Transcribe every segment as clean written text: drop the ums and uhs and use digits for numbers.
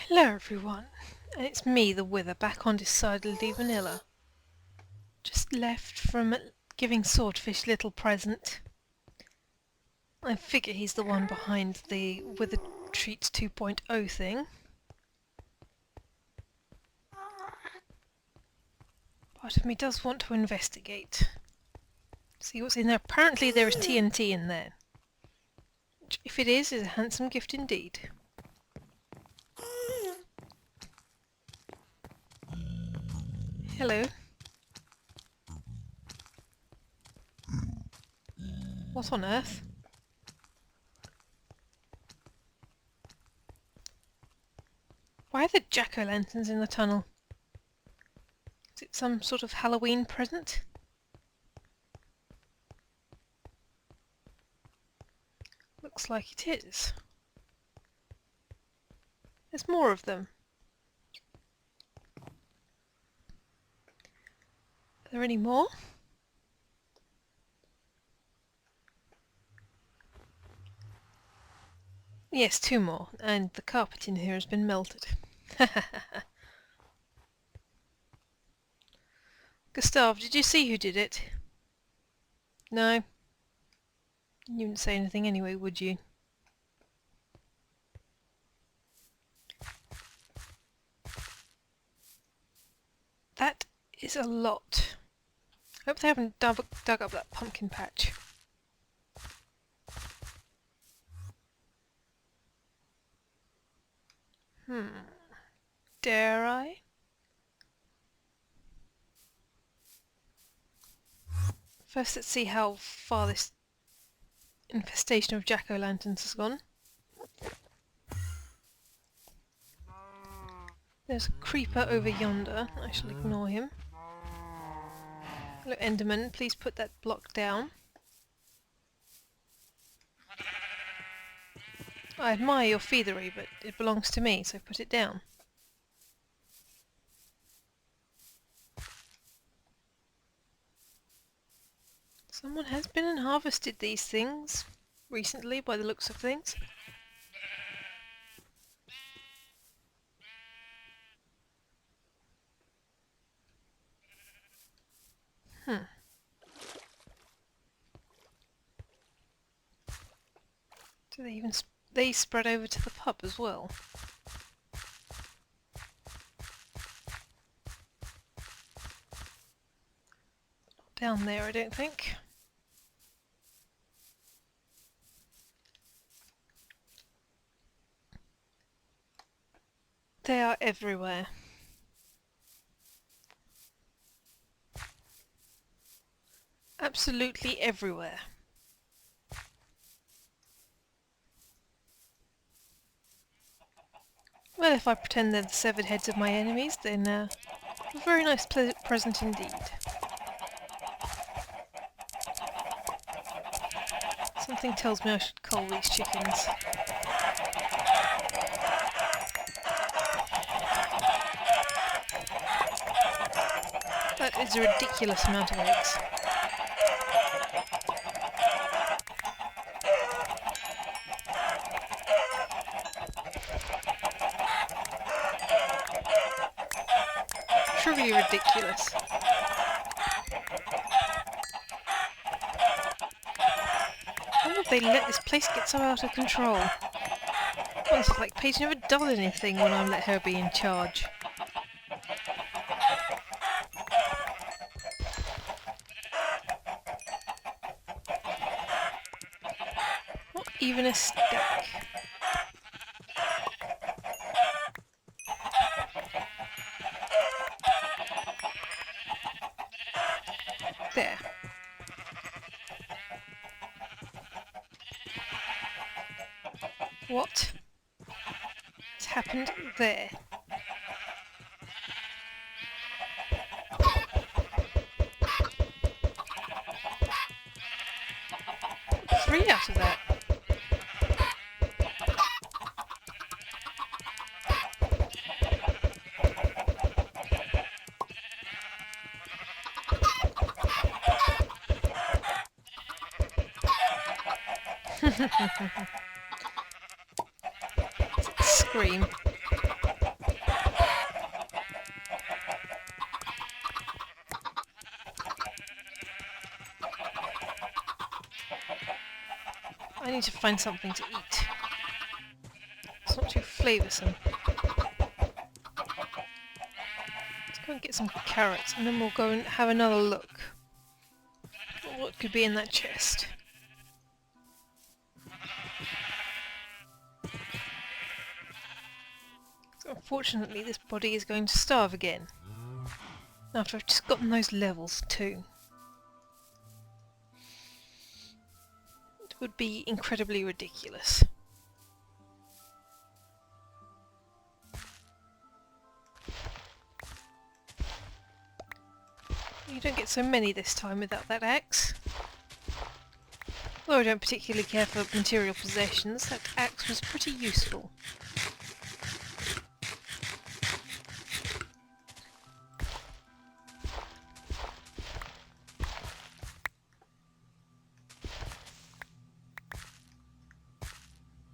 Hello everyone, and it's me, the Wither, back on Decidedly Vanilla. Just left from giving Swordfish little present. I figure he's the one behind the Wither Treats 2.0 thing. Part of me does want to investigate. See what's in there. Apparently there is TNT in there. Which, if it is a handsome gift indeed. Hello. What on earth? Why are there jack-o'-lanterns in the tunnel? Is it some sort of Halloween present? Looks like it is. There's more of them. Are there any more? Yes, two more, and the carpet in here has been melted. Gustav, did you see who did it? No? You wouldn't say anything anyway, would you? That is a lot. Hope they haven't dug up that pumpkin patch. Dare I? First, let's see how far this infestation of jack-o'-lanterns has gone. There's a creeper over yonder. I shall ignore him. Hello, Enderman. Please put that block down. I admire your feathery, but it belongs to me, so put it down. Someone has been and harvested these things recently, by the looks of things. Do they spread over to the pub as well? Not down there, I don't think. They are everywhere. Absolutely everywhere. Well, if I pretend they're the severed heads of my enemies, then a very nice present indeed. Something tells me I should cull these chickens. That is a ridiculous amount of eggs. Truly ridiculous. Why would they let this place get so out of control? Well, it's like Paige never does anything when I let her be in charge. Not even a stack. There. What has happened there? Three out of that. Scream. need to find something to eat. It's not too flavoursome. Let's go and get some carrots and then we'll go and have another look at what could be in that chest. So unfortunately this body is going to starve again. After I've just gotten those levels too. It would be incredibly ridiculous. You don't get so many this time without that axe. Although I don't particularly care for material possessions, that axe was pretty useful.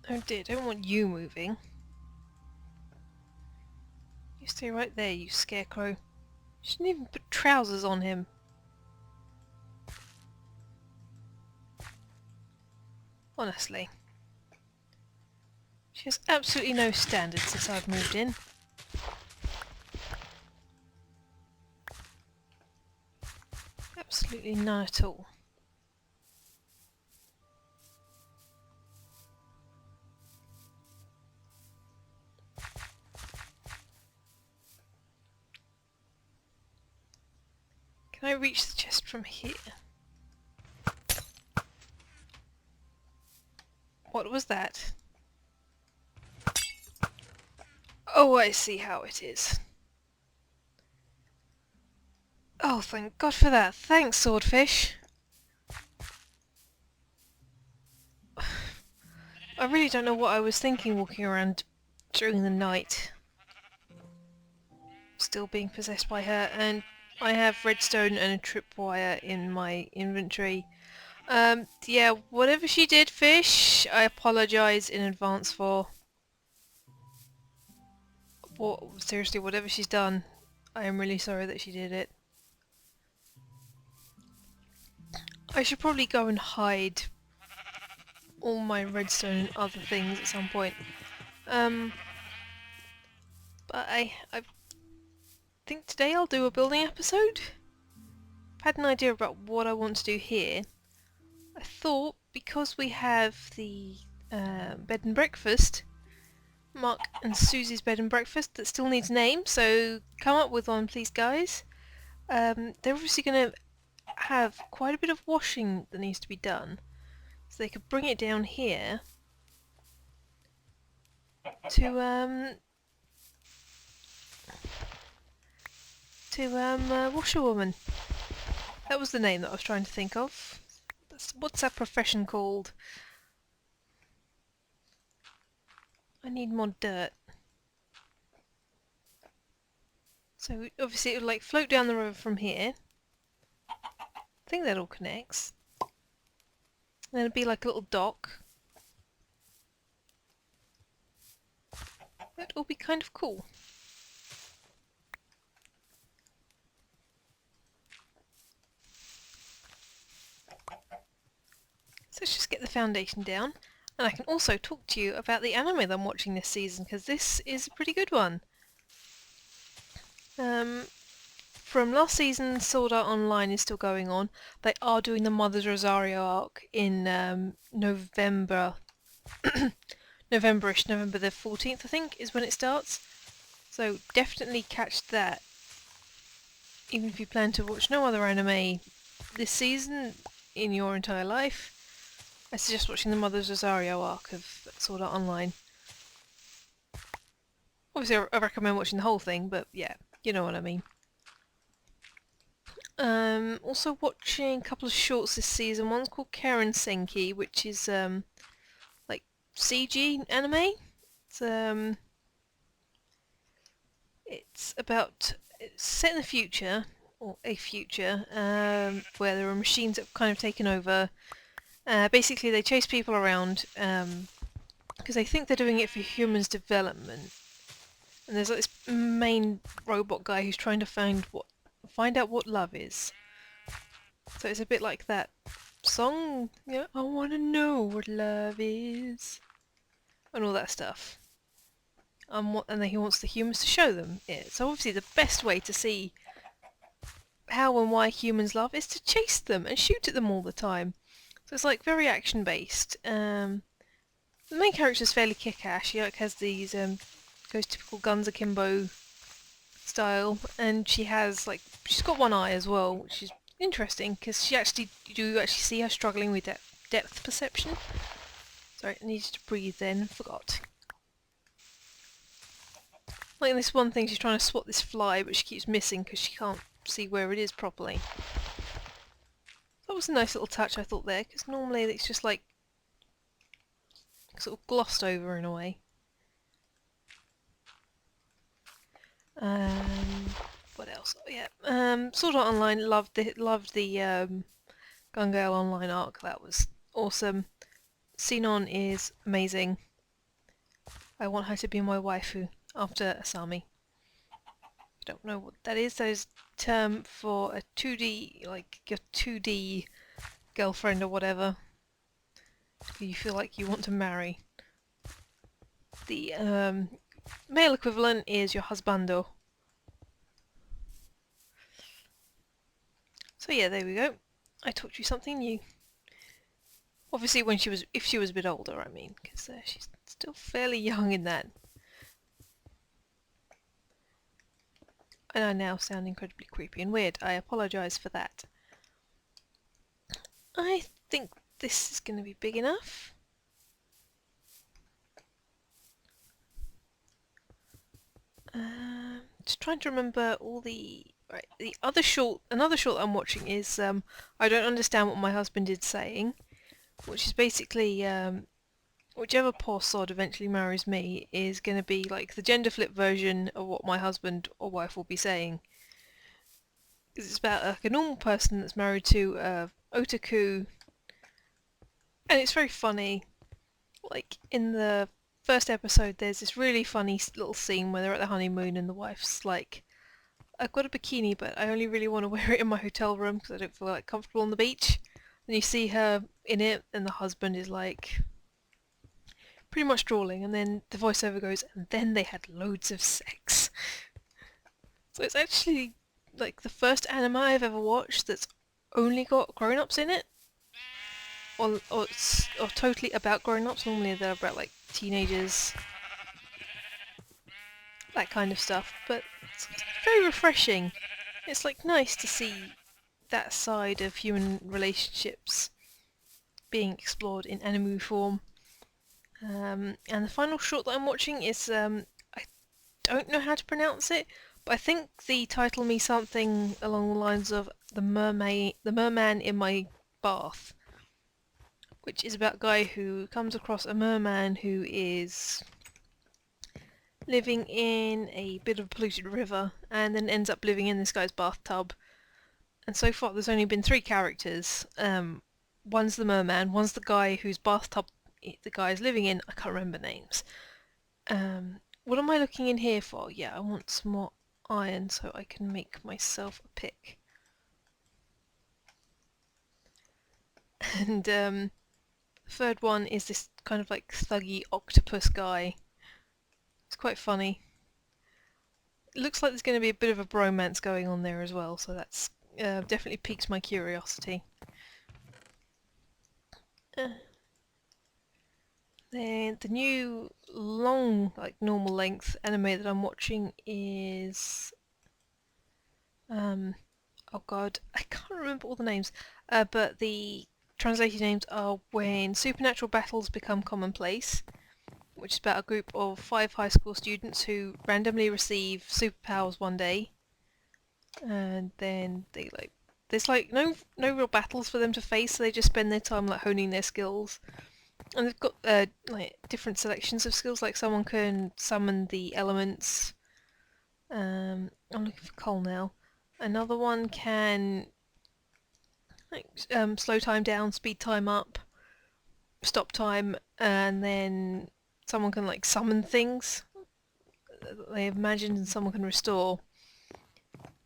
Oh dear, I don't want you moving. You stay right there, you scarecrow. You shouldn't even put trousers on him. Honestly. She has absolutely no standards since I've moved in. Absolutely none at all. Can I reach the chest from here? What was that? Oh, I see how it is. Oh, thank God for that. Thanks, swordfish. I really don't know what I was thinking walking around during the night. Still being possessed by her, and I have redstone and a tripwire in my inventory. Yeah, whatever she did, fish, I apologise in advance for. Seriously, whatever she's done, I am really sorry that she did it. I should probably go and hide all my redstone and other things at some point. But I think today I'll do a building episode. I've had an idea about what I want to do here. I thought, because we have the bed and breakfast, Mark and Susie's bed and breakfast, that still needs a name, so come up with one please, guys. They're obviously going to have quite a bit of washing that needs to be done, so they could bring it down here to washerwoman. That was the name that I was trying to think of. What's that profession called? I need more dirt. So obviously it would like float down the river from here. I think that all connects. And then it'd be like a little dock. That'd all be kind of cool. So let's just get the foundation down. And I can also talk to you about the anime that I'm watching this season, because this is a pretty good one. From last season, Sword Art Online is still going on. They are doing the Mother's Rosario arc in November. November-ish, November the 14th I think is when it starts. So definitely catch that. Even if you plan to watch no other anime this season in your entire life, I suggest watching the Mother's Rosario arc of Sword Art Online. Obviously I recommend watching the whole thing, but yeah, you know what I mean. Also watching a couple of shorts this season. One's called Karen Senki, which is like CG anime. It's set in the future, or a future, where there are machines that have kind of taken over. Basically they chase people around because they think they're doing it for humans' development. And there's like this main robot guy who's trying to find out what love is. So it's a bit like that song, you know, I wanna know what love is, and all that stuff. And then he wants the humans to show them it. So obviously the best way to see how and why humans love is to chase them and shoot at them all the time. So it's like very action based. The main character is fairly kick-ass. She like has these goes typical guns akimbo style, and she's got one eye as well, which is interesting because you actually see her struggling with depth perception. Sorry, I needed to breathe then, forgot. Like this one thing, she's trying to swat this fly, but she keeps missing because she can't see where it is properly. That was a nice little touch I thought there, because normally it's just like sort of glossed over in a way. What else? Oh, yeah. Sword Art Online, loved the Gun Gale Online arc. That was awesome. Sinon is amazing. I want her to be my waifu after Asami. I don't know what that is. That is a term for a 2D, like your 2D girlfriend or whatever, who you feel like you want to marry. The male equivalent is your husbando. So yeah, there we go. I taught you something new. Obviously, if she was a bit older, I mean, because she's still fairly young in that. And I now sound incredibly creepy and weird. I apologise for that. I think this is going to be big enough. Just trying to remember all the... Right, another short I'm watching is I Don't Understand What My Husband Is Saying, which is basically whichever poor sod eventually marries me is going to be like the gender flip version of what my husband or wife will be saying. Because it's about like a normal person that's married to otaku, and it's very funny. Like in the first episode, there's this really funny little scene where they're at the honeymoon and the wife's like, I've got a bikini, but I only really want to wear it in my hotel room because I don't feel like comfortable on the beach. And you see her in it, and the husband is like pretty much drawling, and then the voiceover goes, and then they had loads of sex. So it's actually like the first anime I've ever watched that's only got grown-ups in it, or totally about grown-ups. Normally they're about like teenagers, that kind of stuff. But it's very refreshing. It's like nice to see that side of human relationships being explored in anime form. And the final short that I'm watching is I don't know how to pronounce it, but I think the title means something along the lines of the merman in my bath, which is about a guy who comes across a merman who is living in a bit of a polluted river, and then ends up living in this guy's bathtub. And so far there's only been 3 characters. One's the merman, one's the guy whose bathtub the guy is living in. I can't remember names. What am I looking in here for? Yeah, I want some more iron so I can make myself a pick. And the third one is this kind of like thuggy octopus guy. It's quite funny. It looks like there's going to be a bit of a bromance going on there as well, so that's definitely piques my curiosity. Then the new long, like normal length anime that I'm watching is oh god, I can't remember all the names, but the translated names are When Supernatural Battles Become Commonplace, which is about a group of 5 high school students who randomly receive superpowers one day, and then there's like no real battles for them to face, so they just spend their time like honing their skills. And they've got like different selections of skills, like someone can summon the elements. I'm looking for coal now. Another one can like slow time down, speed time up, stop time, and then someone can like summon things that they have imagined, and someone can restore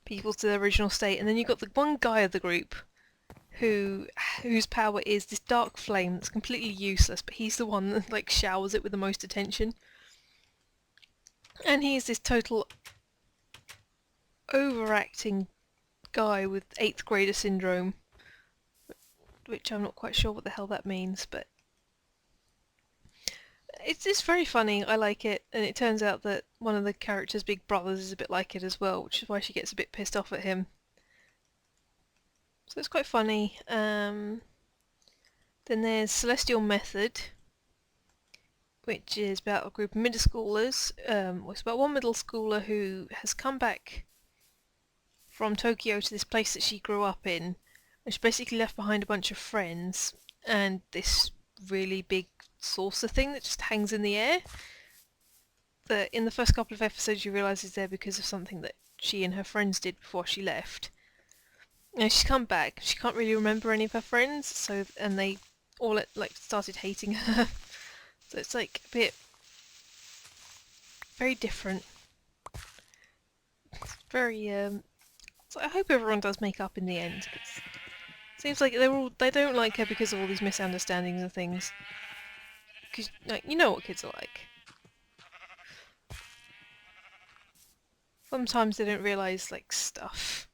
people to their original state. And then you've got the one guy of the group whose power is this dark flame that's completely useless, but he's the one that like showers it with the most attention. And he's this total overacting guy with 8th grader syndrome, which I'm not quite sure what the hell that means, but it's very funny. I like it, and it turns out that one of the character's big brothers is a bit like it as well, which is why she gets a bit pissed off at him. So it's quite funny. Then there's Celestial Method, which is about a group of middle schoolers. It's about one middle schooler who has come back from Tokyo to this place that she grew up in, and she basically left behind a bunch of friends and this really big saucer thing that just hangs in the air. That in the first couple of episodes you realise is there because of something that she and her friends did before she left. And she's come back. She can't really remember any of her friends, and they all started hating her. So it's like a bit very different. It's very so I hope everyone does make up in the end. It seems like they don't like her because of all these misunderstandings and things. Because you know what kids are like. Sometimes they don't realise stuff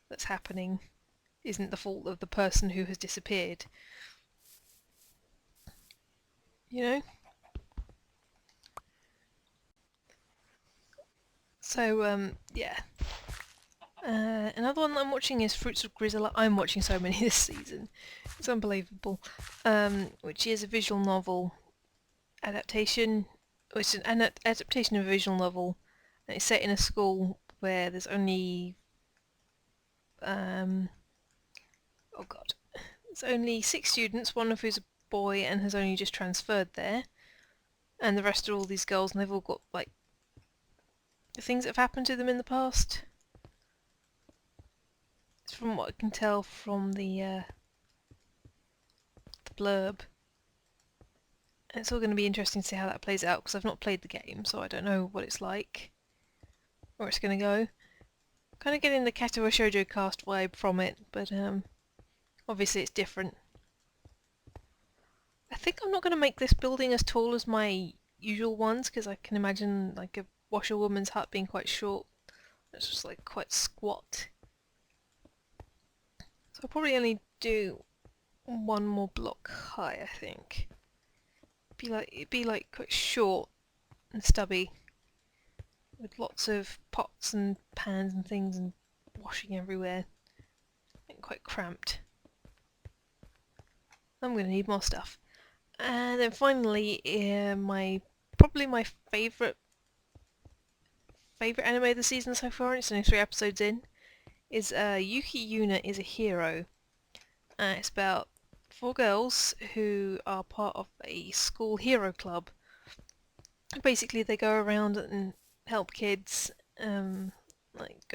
that's happening isn't the fault of the person who has disappeared. You know? So, yeah. Another one that I'm watching is Fruits of Grizzle. I'm watching so many this season. It's unbelievable. Which is a visual novel adaptation. It's an adaptation of a visual novel, and it's set in a school where there's only oh god, there's only 6 students, one of who's a boy and has only just transferred there, and the rest are all these girls, and they've all got things that have happened to them in the past. It's from what I can tell from the blurb. And it's all going to be interesting to see how that plays out, because I've not played the game, so I don't know what it's like, or it's going to go. Kind of getting the Kato Shoujo cast vibe from it, but obviously it's different. I think I'm not going to make this building as tall as my usual ones, because I can imagine a washerwoman's hut being quite short. It's just quite squat. So I'll probably only do one more block high, I think. It'd be quite short and stubby, with lots of pots and pans and things and washing everywhere, and quite cramped. I'm going to need more stuff. And then finally, probably my favourite anime of the season so far, and it's only 3 episodes in, is Yuki Yuna is a Hero. It's about 4 girls who are part of a school hero club. Basically, they go around and help kids, go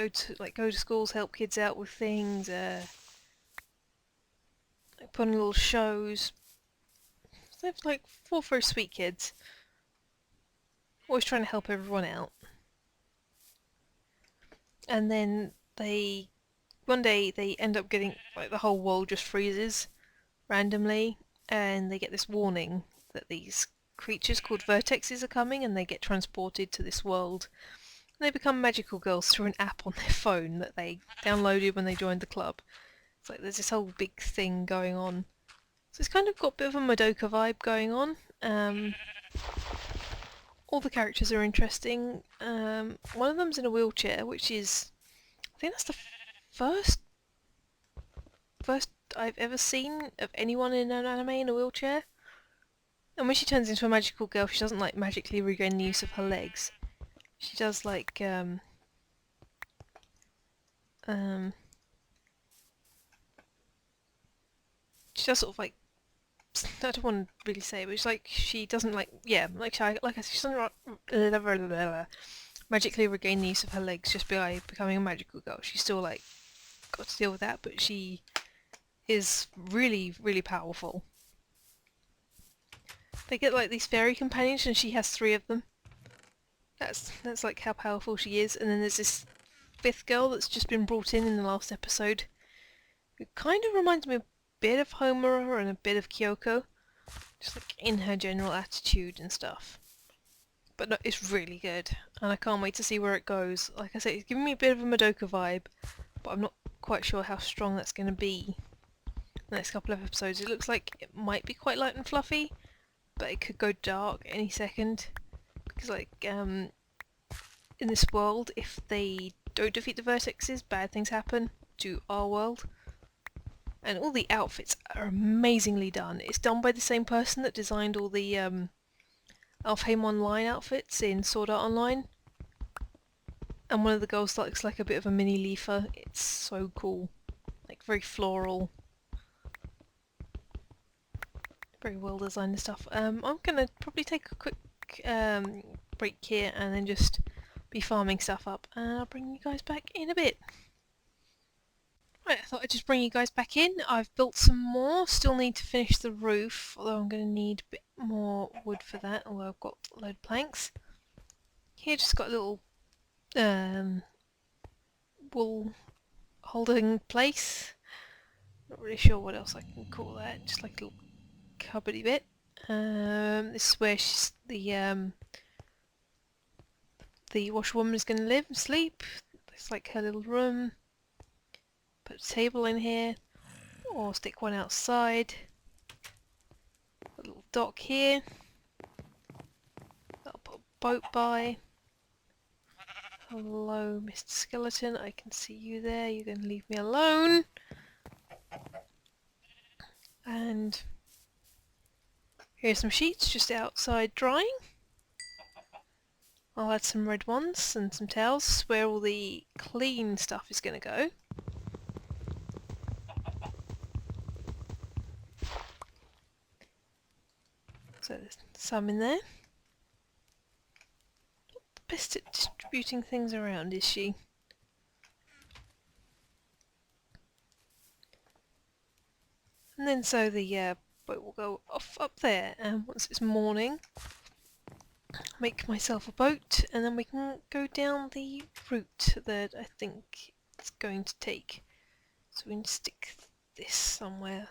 to schools, help kids out with things, put on little shows. So they're 4 very sweet kids, always trying to help everyone out. And then one day they end up getting the whole world just freezes randomly, and they get this warning that these creatures called vertexes are coming, and they get transported to this world. And they become magical girls through an app on their phone that they downloaded when they joined the club. It's there's this whole big thing going on. So it's kind of got a bit of a Madoka vibe going on. All the characters are interesting. One of them's in a wheelchair, which is, I think that's the first I've ever seen of anyone in an anime in a wheelchair. And when she turns into a magical girl, she doesn't magically regain the use of her legs. She does she does sort of I don't want to really say it, but it's she doesn't she doesn't magically regain the use of her legs just by becoming a magical girl. She's still got to deal with that, but she is really, really powerful. They get these fairy companions, and she has 3 of them. That's how powerful she is. And then there's this 5th girl that's just been brought in the last episode, It kind of reminds me a bit of Homura and a bit of Kyoko. Just like in her general attitude and stuff. But no, it's really good. And I can't wait to see where it goes. Like I say, it's giving me a bit of a Madoka vibe. But I'm not quite sure how strong that's going to be the next couple of episodes. It looks like it might be quite light and fluffy. But it could go dark any second. Because like, in this world, if they don't defeat the vertexes, bad things happen to our world. And all the outfits are amazingly done. It's done by the same person that designed all the Alfheim Online outfits in Sword Art Online. And one of the girls looks like a bit of a mini Leafa. It's so cool. Like very floral. Very well designed and stuff. I'm gonna probably take a quick break here and then just be farming stuff up. And I'll bring you guys back in a bit. Right, I thought I'd just bring you guys back in. I've built some more. Still need to finish the roof, although I'm going to need a bit more wood for that, although I've got a load of planks. Here just got a little wool holding place. Not really sure what else I can call that. Just like a little cupboardy bit. This is where the washerwoman is going to live and sleep. It's like her little room. Put a table in here, or stick one outside. A little dock here. I'll put a boat by. Hello, Mr. Skeleton. I can see you there. You're going to leave me alone. And here's some sheets just outside drying. I'll add some red ones and some towels. This is where all the clean stuff is going to go. So there's some in there. Not the best at distributing things around, is she? And then so the boat will go off up there, and once it's morning, make myself a boat, and then we can go down the route that I think it's going to take. So we can stick this somewhere.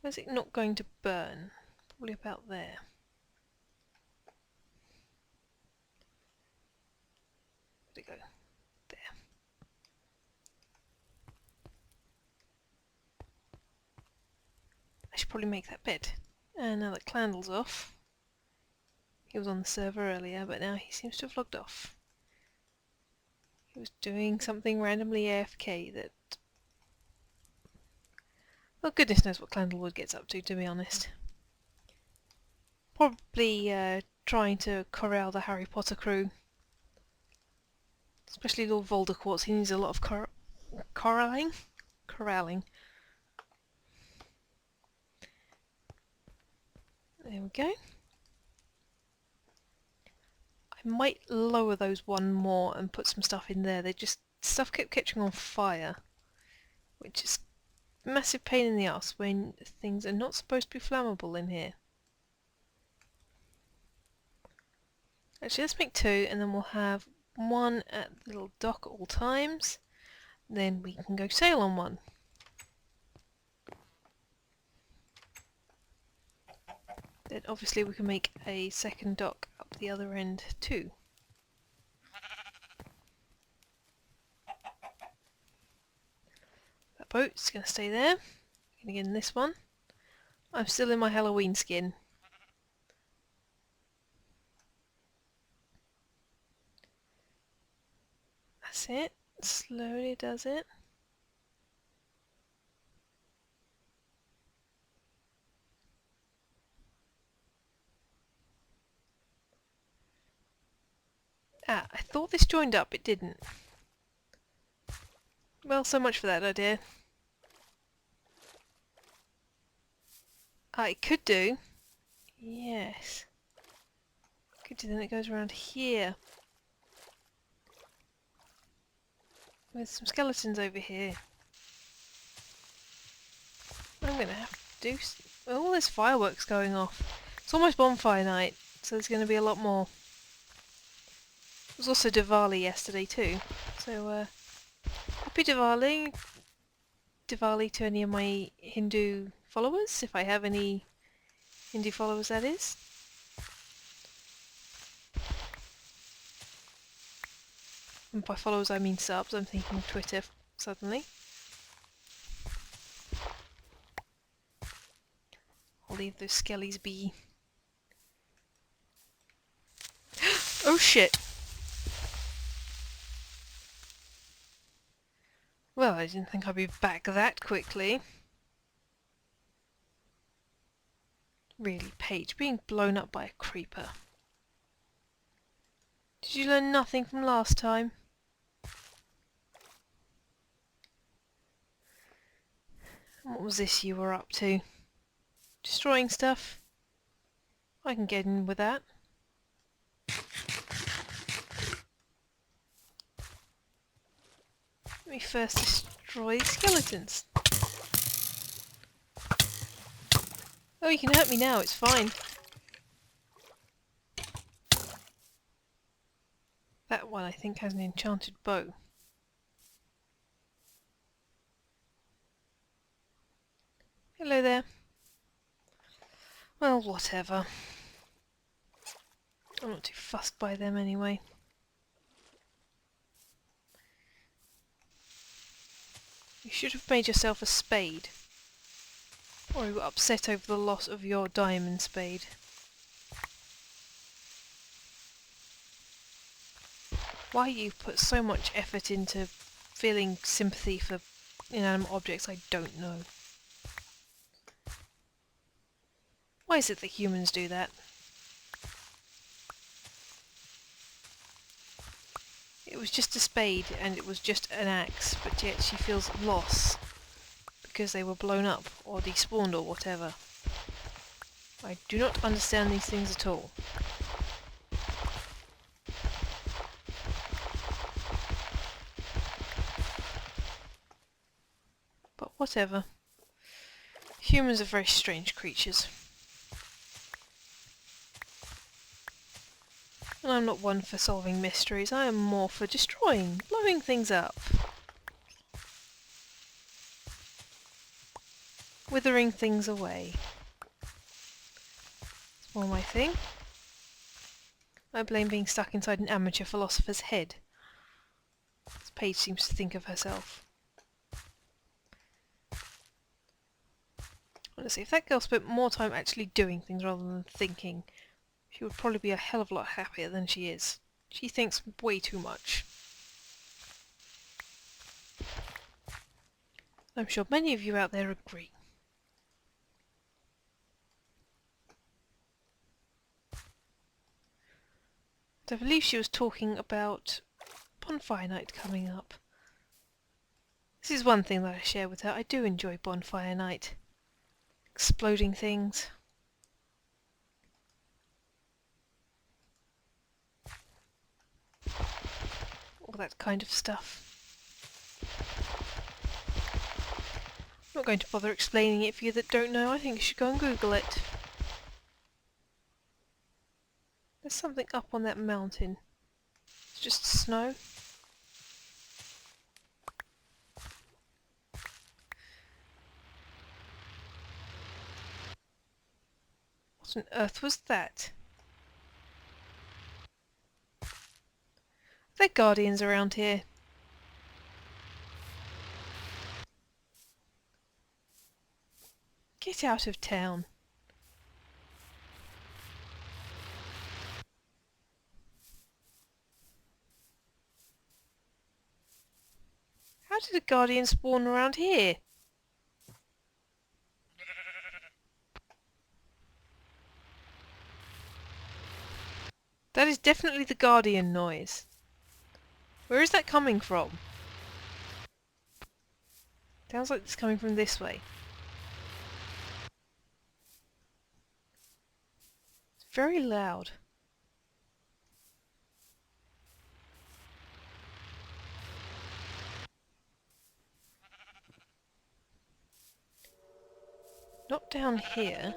Where's it not going to burn? Probably about there. Where'd it go? There. I should probably make that bed. And now that Clandle's off. He was on the server earlier, but now he seems to have logged off. He was doing something randomly AFK that... Well, goodness knows what Clandlewood gets up to be honest. Probably trying to corral the Harry Potter crew. Especially Lord Voldemort, he needs a lot of corralling. There we go. I might lower those one more and put some stuff in there. Stuff kept catching on fire, which is a massive pain in the ass when things are not supposed to be flammable in here. Actually, let's make two, and then we'll have one at the little dock at all times. Then we can go sail on one. Then obviously we can make a second dock up the other end too. That boat's going to stay there. I'm going to get in this one. I'm still in my Halloween skin. That's it. Slowly does it. Ah, I thought this joined up, it didn't. Well, so much for that idea. Ah, it could do. Yes. Could do, then it goes around here. With some skeletons over here. I'm gonna have to do... Oh, there's fireworks going off. It's almost bonfire night, so there's gonna be a lot more. was also Diwali yesterday too, so happy Diwali! Diwali to any of my Hindu followers, if I have any Hindu followers, that is. And by followers I mean subs, I'm thinking of Twitter suddenly. I'll leave those skellies be. Oh shit! Well, I didn't think I'd be back that quickly. Really, Paige, being blown up by a creeper. Did you learn nothing from last time? What was this you were up to? Destroying stuff? I can get in with that. Let me first destroy the skeletons. Oh, you can hurt me now, it's fine. That one, I think, has an enchanted bow. Hello there. Well, whatever. I'm not too fussed by them anyway. You should have made yourself a spade. Or you were upset over the loss of your diamond spade. Why you've put so much effort into feeling sympathy for inanimate objects, I don't know. Why is it that humans do that? It was just a spade and it was just an axe, but yet she feels loss because they were blown up or despawned or whatever. I do not understand these things at all. But whatever. Humans are very strange creatures. And I'm not one for solving mysteries, I am more for destroying, blowing things up. Withering things away. It's more my thing. I blame being stuck inside an amateur philosopher's head. As Paige seems to think of herself. Honestly, if that girl spent more time actually doing things rather than thinking, she would probably be a hell of a lot happier than she is. She thinks way too much. I'm sure many of you out there agree. I believe she was talking about bonfire night coming up. This is one thing that I share with her. I do enjoy bonfire night. Exploding things. All that kind of stuff. I'm not going to bother explaining it for you that don't know. I think you should go and Google it. There's something up on that mountain. It's just snow. What on earth was that? Are there guardians around here? Get out of town. How did a guardian spawn around here? That is definitely the guardian noise. Where is that coming from? Sounds like it's coming from this way. It's very loud. Not down here.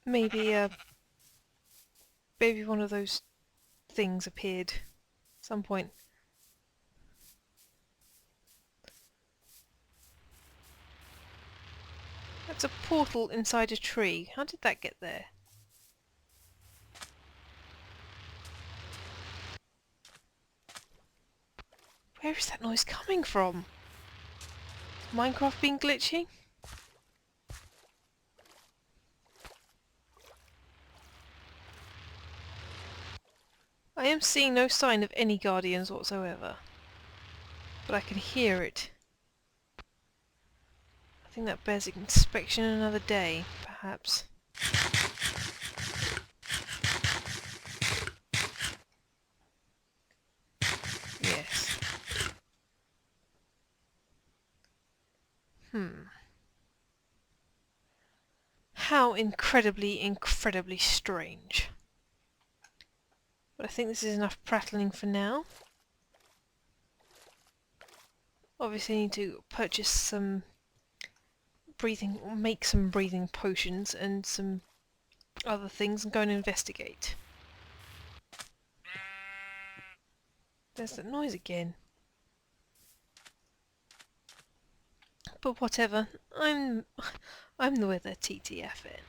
maybe maybe one of those things appeared at some point. That's a portal inside a tree. How did that get there? Where is that noise coming from? Is Minecraft being glitchy? I am seeing no sign of any guardians whatsoever. But I can hear it. I think that bears inspection another day, perhaps. Yes. How incredibly strange. But I think this is enough prattling for now. Obviously I need to purchase some breathing, or make some breathing potions and some other things and go and investigate. There's that noise again. But whatever, I'm the weather TTFN.